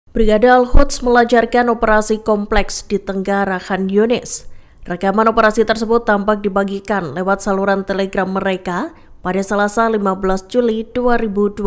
Brigade Al-Quds melancarkan operasi kompleks di Tenggara Khan Yunis. Rekaman operasi tersebut tampak dibagikan lewat saluran Telegram mereka pada Selasa 15 Juli 2025.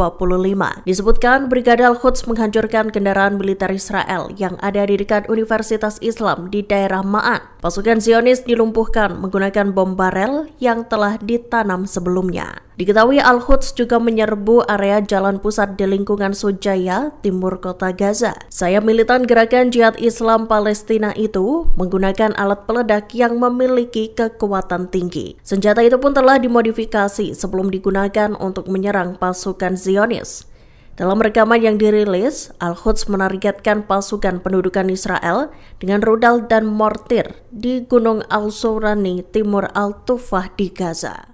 Disebutkan Brigade Al-Quds menghancurkan kendaraan militer Israel yang ada di dekat Universitas Islam di daerah Ma'an. Pasukan Zionis dilumpuhkan menggunakan bom barel yang telah ditanam sebelumnya. Diketahui Al-Quds juga menyerbu area jalan pusat di lingkungan Sujaya, timur kota Gaza. Sayap militan gerakan jihad Islam Palestina itu menggunakan alat peledak yang memiliki kekuatan tinggi. Senjata itu pun telah dimodifikasi sebelum digunakan untuk menyerang pasukan Zionis. Dalam rekaman yang dirilis, Al-Quds menargetkan pasukan pendudukan Israel dengan rudal dan mortir di Gunung Al-Sourani, timur Al-Tufah di Gaza.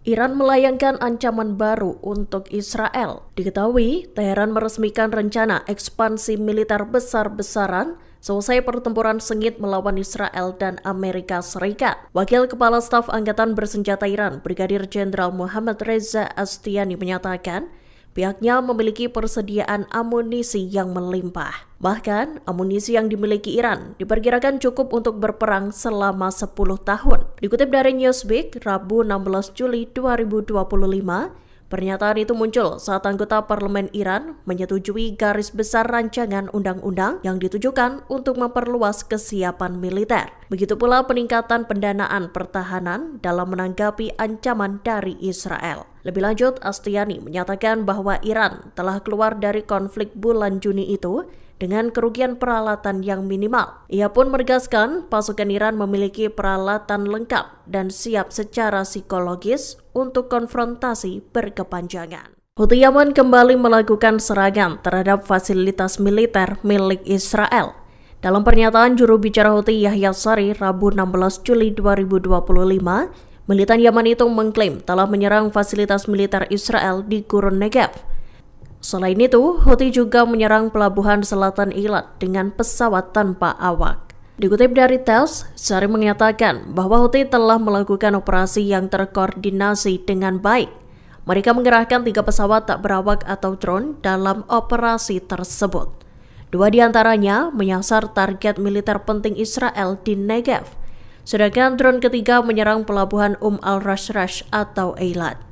Iran melayangkan ancaman baru untuk Israel. Diketahui, Teheran meresmikan rencana ekspansi militer besar-besaran selesai pertempuran sengit melawan Israel dan Amerika Serikat. Wakil Kepala Staf Angkatan Bersenjata Iran, Brigadir Jenderal Muhammad Reza Astiani menyatakan, pihaknya memiliki persediaan amunisi yang melimpah. Bahkan, amunisi yang dimiliki Iran diperkirakan cukup untuk berperang selama 10 tahun. Dikutip dari Newsweek, Rabu 16 Juli 2025, pernyataan itu muncul saat anggota parlemen Iran menyetujui garis besar rancangan undang-undang yang ditujukan untuk memperluas kesiapan militer. Begitu pula peningkatan pendanaan pertahanan dalam menanggapi ancaman dari Israel. Lebih lanjut, Astiani menyatakan bahwa Iran telah keluar dari konflik bulan Juni itu dengan kerugian peralatan yang minimal. Ia pun menegaskan pasukan Iran memiliki peralatan lengkap dan siap secara psikologis untuk konfrontasi berkepanjangan. Houthi Yaman kembali melakukan serangan terhadap fasilitas militer milik Israel. Dalam pernyataan juru bicara Houthi Yahya Sari Rabu 16 Juli 2025, militan Yaman itu mengklaim telah menyerang fasilitas militer Israel di Gurun Negev. Selain itu, Houthi juga menyerang pelabuhan selatan Eilat dengan pesawat tanpa awak. Dikutip dari TASS, Sari menyatakan bahwa Houthi telah melakukan operasi yang terkoordinasi dengan baik. Mereka mengerahkan 3 pesawat tak berawak atau drone dalam operasi tersebut. 2 diantaranya menyasar target militer penting Israel di Negev, sedangkan drone ketiga menyerang pelabuhan al-Rashrash atau Eilat.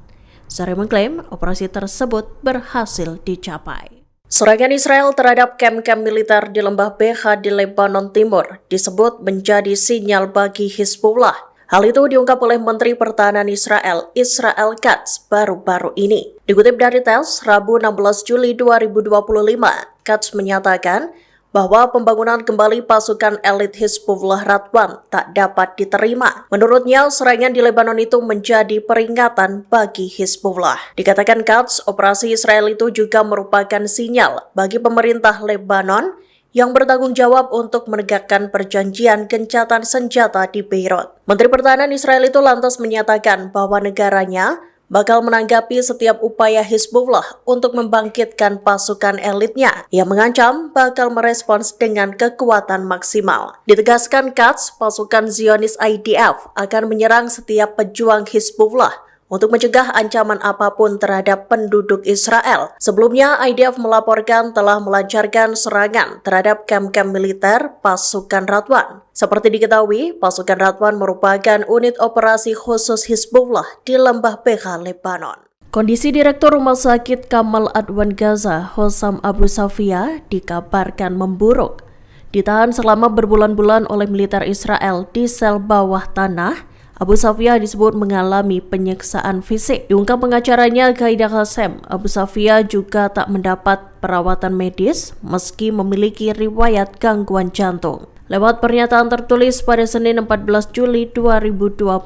Sari mengklaim operasi tersebut berhasil dicapai. Serangan Israel terhadap kamp-kamp militer di lembah Becha di Lebanon Timur disebut menjadi sinyal bagi Hizbullah. Hal itu diungkap oleh Menteri Pertahanan Israel, Israel Katz, baru-baru ini. Dikutip dari TASS, Rabu 16 Juli 2025, Katz menyatakan bahwa pembangunan kembali pasukan elit Hizbullah Radwan tak dapat diterima. Menurutnya, serangan di Lebanon itu menjadi peringatan bagi Hizbullah. Dikatakan Katz, operasi Israel itu juga merupakan sinyal bagi pemerintah Lebanon yang bertanggung jawab untuk menegakkan perjanjian gencatan senjata di Beirut. Menteri Pertahanan Israel itu lantas menyatakan bahwa negaranya bakal menanggapi setiap upaya Hizbullah untuk membangkitkan pasukan elitnya. Ia mengancam bakal merespons dengan kekuatan maksimal. Ditegaskan Katz, pasukan Zionis IDF akan menyerang setiap pejuang Hizbullah untuk mencegah ancaman apapun terhadap penduduk Israel. Sebelumnya, IDF melaporkan telah melancarkan serangan terhadap kamp-kamp militer pasukan Radwan. Seperti diketahui, pasukan Radwan merupakan unit operasi khusus Hizbullah di lembah Becha, Lebanon. Kondisi Direktur Rumah Sakit Kamal Adwan Gaza, Hossam Abu Safia, dikabarkan memburuk. Ditahan selama berbulan-bulan oleh militer Israel di sel bawah tanah, Abu Safia disebut mengalami penyiksaan fisik. Diungkap pengacaranya Qaida Qassem, Abu Safia juga tak mendapat perawatan medis meski memiliki riwayat gangguan jantung. Lewat pernyataan tertulis pada Senin 14 Juli 2025,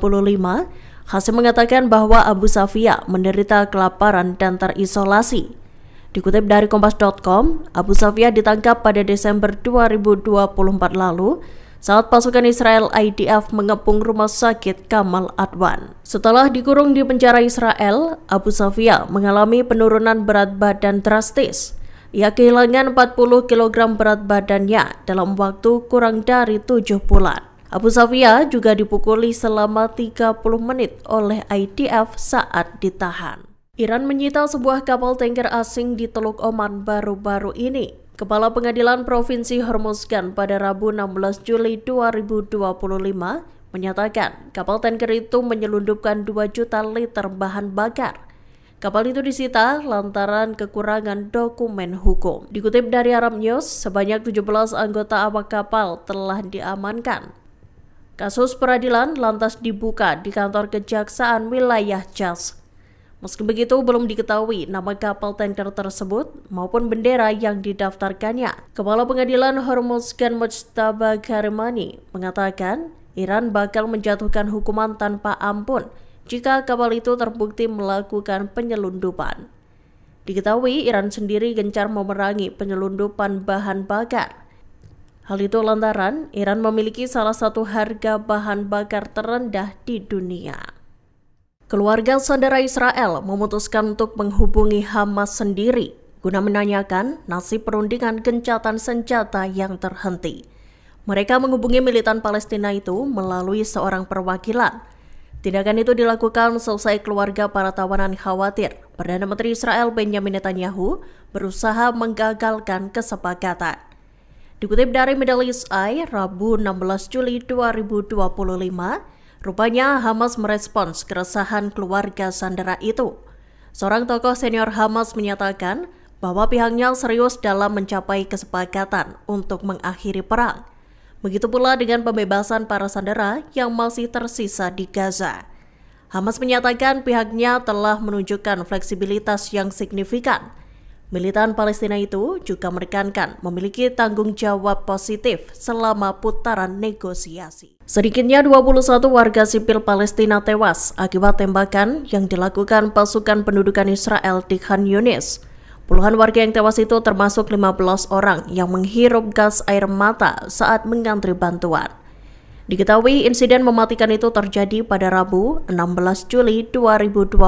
Qassem mengatakan bahwa Abu Safia menderita kelaparan dan terisolasi. Dikutip dari Kompas.com, Abu Safia ditangkap pada Desember 2024 lalu saat pasukan Israel IDF mengepung rumah sakit Kamal Adwan. Setelah dikurung di penjara Israel, Abu Safia mengalami penurunan berat badan drastis. Ia kehilangan 40 kg berat badannya dalam waktu kurang dari 7 bulan. Abu Safia juga dipukuli selama 30 menit oleh IDF saat ditahan. Iran menyita sebuah kapal tanker asing di Teluk Oman baru-baru ini. Kepala Pengadilan Provinsi Hormuzgan pada Rabu 16 Juli 2025 menyatakan kapal tanker itu menyelundupkan 2 juta liter bahan bakar. Kapal itu disita lantaran kekurangan dokumen hukum. Dikutip dari Arab News, sebanyak 17 anggota awak kapal telah diamankan. Kasus peradilan lantas dibuka di kantor Kejaksaan Wilayah Jas. Meski begitu, belum diketahui nama kapal tanker tersebut maupun bendera yang didaftarkannya. Kepala Pengadilan Hormuzgan Mujtaba Karimani mengatakan Iran bakal menjatuhkan hukuman tanpa ampun jika kapal itu terbukti melakukan penyelundupan. Diketahui Iran sendiri gencar memerangi penyelundupan bahan bakar. Hal itu lantaran Iran memiliki salah satu harga bahan bakar terendah di dunia. Keluarga sandera Israel memutuskan untuk menghubungi Hamas sendiri guna menanyakan nasib perundingan gencatan senjata yang terhenti. Mereka menghubungi militan Palestina itu melalui seorang perwakilan. Tindakan itu dilakukan selesai keluarga para tawanan khawatir Perdana Menteri Israel Benjamin Netanyahu berusaha menggagalkan kesepakatan. Dikutip dari Middle East Eye, Rabu 16 Juli 2025, rupanya Hamas merespons keresahan keluarga sandera itu. Seorang tokoh senior Hamas menyatakan bahwa pihaknya serius dalam mencapai kesepakatan untuk mengakhiri perang. Begitu pula dengan pembebasan para sandera yang masih tersisa di Gaza. Hamas menyatakan pihaknya telah menunjukkan fleksibilitas yang signifikan. Militan Palestina itu juga menekankan memiliki tanggung jawab positif selama putaran negosiasi. Sedikitnya 21 warga sipil Palestina tewas akibat tembakan yang dilakukan pasukan pendudukan Israel di Khan Yunis. Puluhan warga yang tewas itu termasuk 15 orang yang menghirup gas air mata saat mengantri bantuan. Diketahui insiden mematikan itu terjadi pada Rabu 16 Juli 2025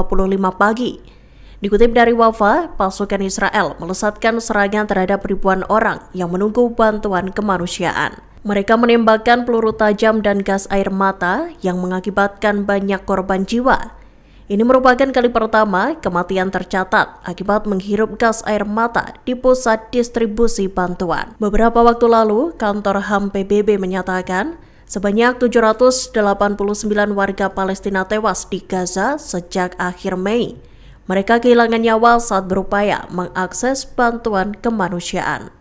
pagi. Dikutip dari Wafa, pasukan Israel melesatkan serangan terhadap ribuan orang yang menunggu bantuan kemanusiaan. Mereka menembakkan peluru tajam dan gas air mata yang mengakibatkan banyak korban jiwa. Ini merupakan kali pertama kematian tercatat akibat menghirup gas air mata di pusat distribusi bantuan. Beberapa waktu lalu, kantor HAM PBB menyatakan sebanyak 789 warga Palestina tewas di Gaza sejak akhir Mei. Mereka kehilangan nyawa saat berupaya mengakses bantuan kemanusiaan.